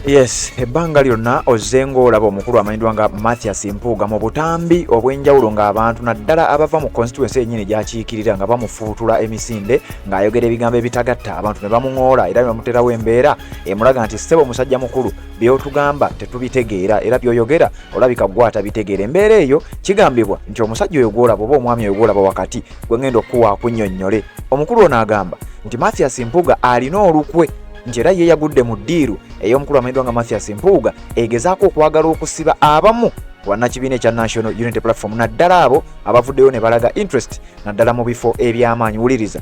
Yes, ebbanga lyonna ozzenga olaba omukulu amanyidwa nga Mathias Mpuuga mu butambi obw'enjawulo ng'abantu naddala abava mu constituency yennyini gy'akiikirira nga bamufuutula emisinde ng'ayogera ebigambo ebitagatta abantu ne bamuŋoola era ne bamuterawo embeera emulaga nti ssebo musajja mukulu by'otugamba tetubitegeera era by'oyogera olabika ggwe atabitegeera. Embeera eyo kigambibwa nti omusajja oyo gw'olaba oba omwami oyo gw'olaba wakati gwe ngenda okuwa akunnyonnyole. Omukulu ono agamba nti Mathias Mpuuga alina olukwe nti era ye yagudde mu ddiiru ey'omukulu amanyidwa nga Mathias Mpuuga egezaako okwagala okusiba abamu bannakibiina ekya National Unity Platform naddala abo abavuddeyo ne balaga interest naddala mu bifo eby'amaanyi. Wuliriza,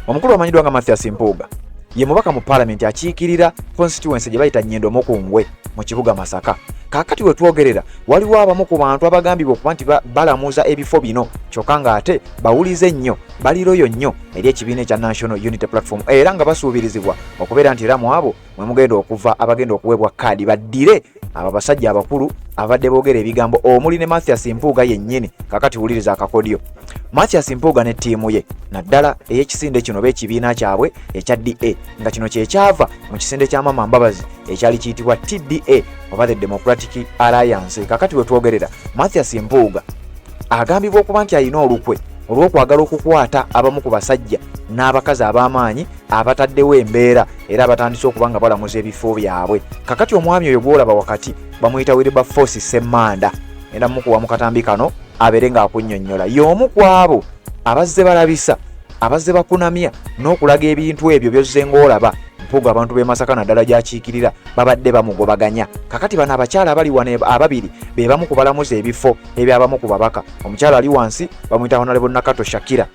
omukulu amanyidwa nga Mathias Mpuuga ye mubaka mu Parliament akiikirira constituency gye bayita Nnyendo Mukungwe mu kibuga Masaka. Kaakati we twogerera waliwo abamu ku bantu abagambibwa okuba nti balamuza ebifo bino kyokka ng'ate bawulize nnyo baliroyo nnyo eri ekibiina ekya National Unity Platform era nga basuubirizibwa okubeera nti era mu abo mwe mugenda okuva abagenda okuweebwa kaadi baddire abo abasajja abakulu abadde boogera ebigambo omuli ne Mathias Mpuuga yennyini. Kaakati wuliriza akakodyo. Mathias Mpuuga ne ttiimu ye naddala ey'ekisinde kino b'ekibiina kyabwe ekya DA nga kino kyekyava mu kisinde kya Mama Mbabazi ekyali kiyitibwa TDA oba the Democratic Alliance. Kakati we twogerera Mathias Mpuuga agambibwa okuba nti alina olukwe olw'okwagala okukwata abamu ku basajja n'abakazi ab'amaanyi abataddewo embeera era abatandise okuba nga balamuza ebifo byabwe. Kakati omwami oyo gw'olaba wakati bamuyita Wilberforce Semmanda era mukuwa mu katambi kano abeere ng'akunnyonnyola y'omu ku abo abazze balabisa abazze bakunamya n'okulaga ebintu ebyo by'ozzenga olaba Mpuuga abantu b'e Masaka naddala gy'akiikirira babadde bamugobaganya. Kakati bano abakyala abali wano ababiri be bamu ku balamuza ebifo ebyabamu ku babaka. Omukyala ali wansi bamuyita Honorable Nakato Shakira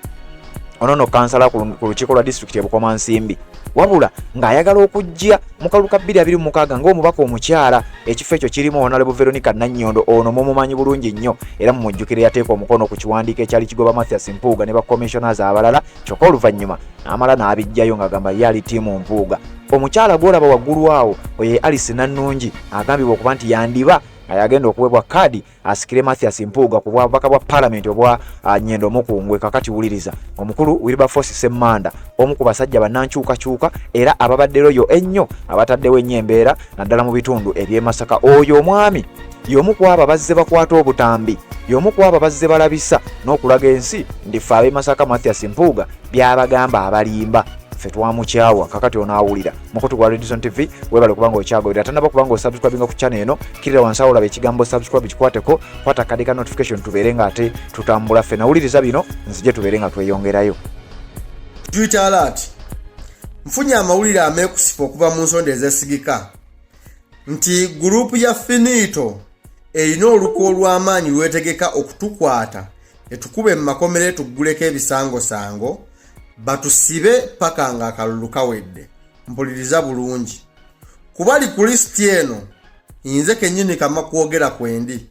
onono kansala ku lukiiko lwa disitulikiti e Bukomansimbi wabula ng'ayagala okujja mu kalulu ka 2026 ng'omubaka omukyala. Ekifo ekyo kirimu Honorable Veronica Nannyondo ono mumumanyi bulungi nnyo era mumujjukire yateeka omukono ku kiwandiiko ekyali kigoba Mathias Mpuuga ne ba commissioners abalala kyokka oluvannyuma n'amala n'abijjayo ng'agamba ye ali ttiimu Mpuuga. Omukyala gw'olaba waggulu awo oye Alice Nannungi agambibwa okuba nti yandiba ayagenda okuweebwa kaadi asikire Mathias Mpuuga ku bwabaka bwa Parliament obwa Nnyendo Mukungwe. Kakati wuliriza omukulu Wilberforce Semmanda omu ku basajja bannankyukakyuka era ababadderoyo ennyo abataddewo ennyo embeera naddala mu bitundu eby'e Masaka. Oyo omwami y'omu ku abo bazze bakwata obutambi y'omu ku abo bazze balabisa n'okulaga ensi ndi ffe ab'e Masaka Mathias Mpuuga byabagamba abalimba ffe twamukyawa. Kakati onaawulira mukutu gwa Redison TV webale kubanga okyagoberera tanaba kubanga osubscribinga ku channel eno kirira wansi awo olaba ekigambo subscribe kikwateko kwata kadi ka notification tubeere nga ate tutambula ffe nawuliriza bino nzije tubeere nga tweyongerayo. Twitter alert mfunye amawulire ameekusifu okuva mu nsonda ezesigika nti gurupu ya Finito erina olukwe olw'amaanyi lwetegeka okutukwata etukube mu makomere tugguleko ebisangosango batusibe paka nga akalulu kawedde. Mpuliriza bulungi kubali ku lisiti eno nze kennyini kama kwogera kwendi.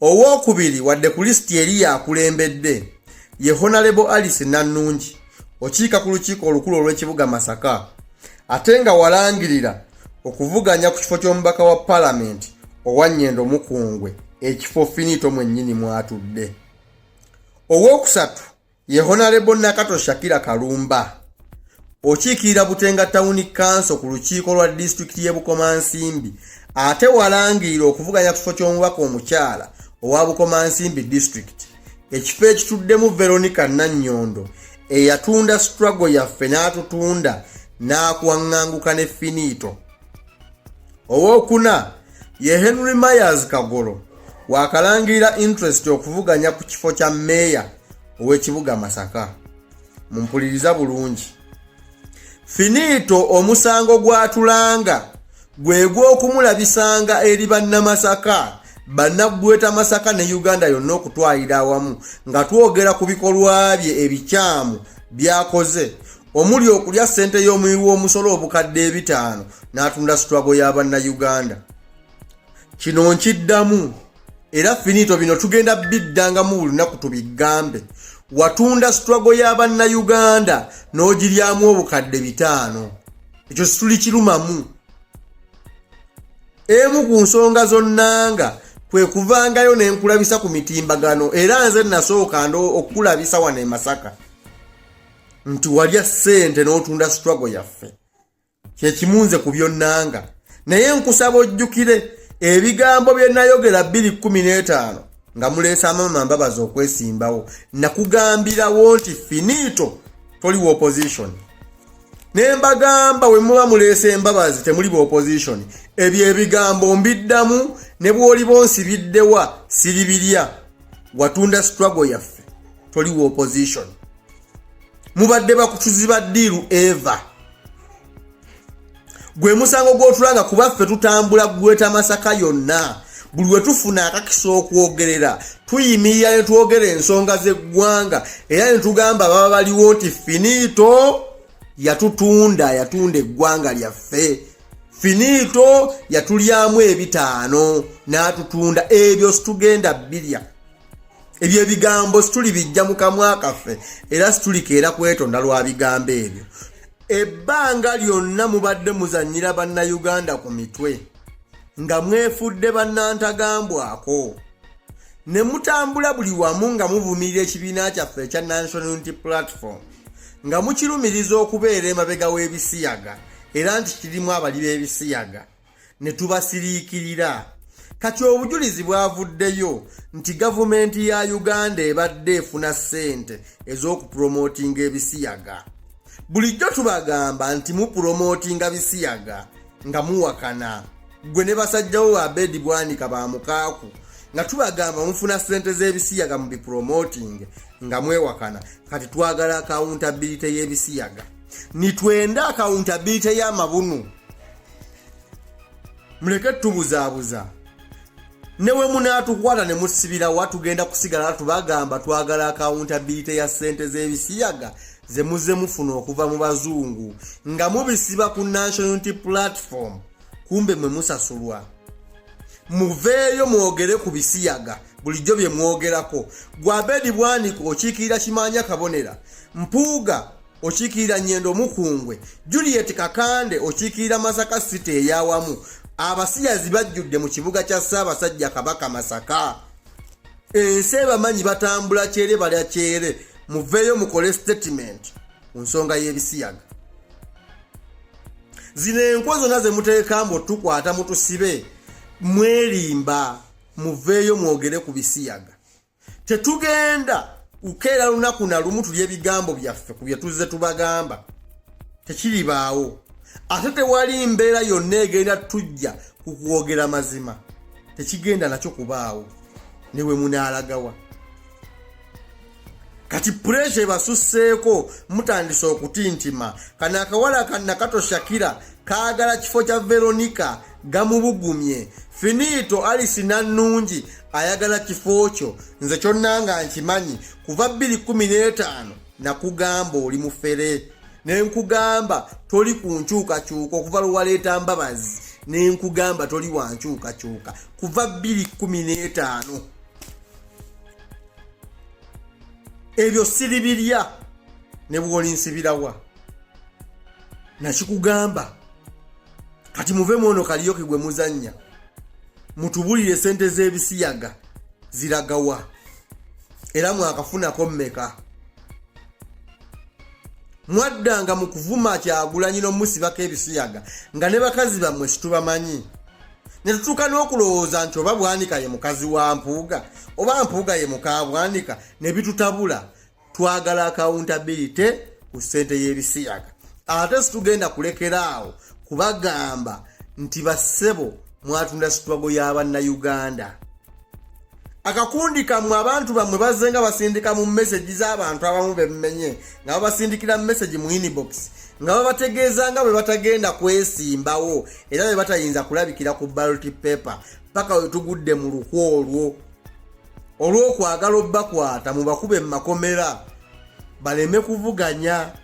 Owookubiri wadde ku lisiti eri yakulembedde ye Honorable Alice Nannungi okiika ku lukiiko olukulu olw'ekibuga Masaka ate nga walangirira okuvuganya ku kifo ky'omubaka wa Parliament owa Nnyendo Mukungwe ekifo Finito mwennyini mwatudde. Owookusatu ye Honorable Nakato Shakira Kalumba okiikirira Butenga Town Council ku lukiiko lwa disitulikiti y'e Bukomansimbi ate walangirira okuvuganya ku kifo ky'omubaka omukyala owa Bukomansimbi district ekifo ekituddemu Veronica Nannyondo eyatunda struggle yaffe n'atutunda n'akuwaŋŋanguka ne Finito. Owookuna ye Henry Myers Kagolo wakalangirira interest okuvuganya ku kifo kya meya ow'ekibuga Masaka. Mumpuliriza bulungi Finito omusango gwatulanga gwe gw'okumulabisanga eri bannamasaka bannagweta Masaka ne Uganda yonna okutwalira awamu nga twogera ku bikolwa bye ebikyamu byakoze omuli okulya ssente y'omuwi w'omusolo obukadde 5 n'atunda struggle y'abanna Uganda. Kino nkiddamu era Finito bino tugenda biddanga mu lunaku tubigambe watunda struggle y'abanna Uganda n'ogiryamu obukadde 5. Ekyo situli kirumamu. Emu ku nsonga zonnanga kwe kuvangayo n'enkulabisa ku mitimbagano era nze nasooka okulabisa wano e Masaka nti walya ssente n'otunda struggle yaffe. kye kimunze ku byonnanga naye nkusaba ojjukire ebigambo bye nayogera 2015 nga muleesa mama Mbabazi okwesimbawo nakugambirawo nti finito toli wa opposition ne mbagamba we muba muleesa Mbabazi temuli ba opposition ebyo ebigambo mbiddamu ne bw'oli bonsibiddewa siribirya watunda struggle yaffe toli wa opposition mubadde bakutuziba ddiiru eva gwe musango gw'otulanga kubaffe tutambula gweta Masaka yonna buli we tufuna akakisa okwogerera tuyimirira ne twogera ensonga z'eggwanga era ne tugamba baba baliwo nti finito yatunda eggwanga lyaffe finito yatulyamu ebitaano n'atutunda ebyo situgenda birya ebyo ebigambo situli bijja mu kamwa kaffe era situlikeera kwetonda lwa bigambo ebyo ebbanga lyonna mubadde muzannyira bannayuganda ku mitwe nga mwefudde bannantagambwako ne mutambula buli wamu nga muvumirira ekibiina kyaffe ekya National Unity Platform nga mukirumiriza okubeera emabega w'ebisiyaga era nti kirimu abali b'ebisiyaga ne tubasiriikirira kati obujulizi bwavuddeyo nti gavumenti ya Uganda ebadde efuna ssente ez'okupromotinga ebisiyaga bulijjo tubagamba nti mupromotinga bisiyaga nga muwakana gwe ne basajjawo Abedi Bwanika ba mukaaku nga tubagamba mufuna ssente z'ebisiyaga mu bipromoting nga mwewakana kati twagala accountability y'ebisiyaga nitwenda accountability y'amabunu muleke tubuzaabuza newe munaatukwata ne musibira watugenda kusigala tubagamba twagala accountability ya ssente z'ebisiyaga ze muze mufuna okuva mu bazungu nga mubisiba ku National Unity Platform kumbe mwe musasulwa muveeyo mwogere ku bisiyaga bulijjo bye mwogerako Gwabedi Bwanika okiikirira Kimanya Kabonera Mpuuga okiikirira Nyendo Mukungwe Juliet Kakande okiikirira Masaka City eyawamu abasiyazi bajjudde mu kibuga kya Ssaabasajja Kabaka Masaka ensi bamanyi batambula kyere balya kyere muveeyo mukole statement ku nsonga y'ebisiyaga zino enkwe zonna ze muteeka mbu tukwata mutusibe mwerimba muveeyo mwogere ku bisiyaga tetugenda ukeera lunaku na lumu tulya ebigambo byaffe ku bye tuzze tubagamba tekiribaawo ate tewali mbeera yonna egenda tujja ku kwogera mazima tekigenda nakyo kubaawo newe munaalagawa kati pressure ebasusseeko mutandise okutintima kana akawala kanakato Shakira kaagala kifo kya Veronica gamubugumye finito Alice Nannungi ayagala kifo kyo nze kyonnanga nkimanyi kuva 2015 nakugamba oli mufere nenkugamba toli kunkyukakyuka okuva lwaleeta Mbabazi nenkugamba toli wankyukakyuka kuva 2015 ebyo siribirya ne bwolinsibirawa nakikugamba kati muve mwono kaliyoke gwe muzannya mutubulire sente z'ebisiyaga ziragawa era mwakafunako mmeka mwaddanga mu kuvuma Kyagulanyi n'omusibako ebisiyaga nga ne bakazi bammwe situbamanyi ne tutuuka n'okulowooza nti oba Bwanika ye mukazi wa Mpuuga oba Mpuuga ye muka Bwanika ne bitutabula twagala accountability ku ssente y'ebisiyaga ate situgenda kulekeraawo kubagamba nti bassebo mwatunda struggle y'Abannayuganda akakundi kammwe abantu bammwe bazzenga basindika mu message z'abantu abamu bemmenye nga babasindikira message mu inbox nga babategeeza nga bwe batagenda kwesimbawo era bwe batayinza kulabikira ku ballot paper paka we tugudde mu lukwo olw'okwagala obbakwata mu bakube mu makomera baleme kuvuganya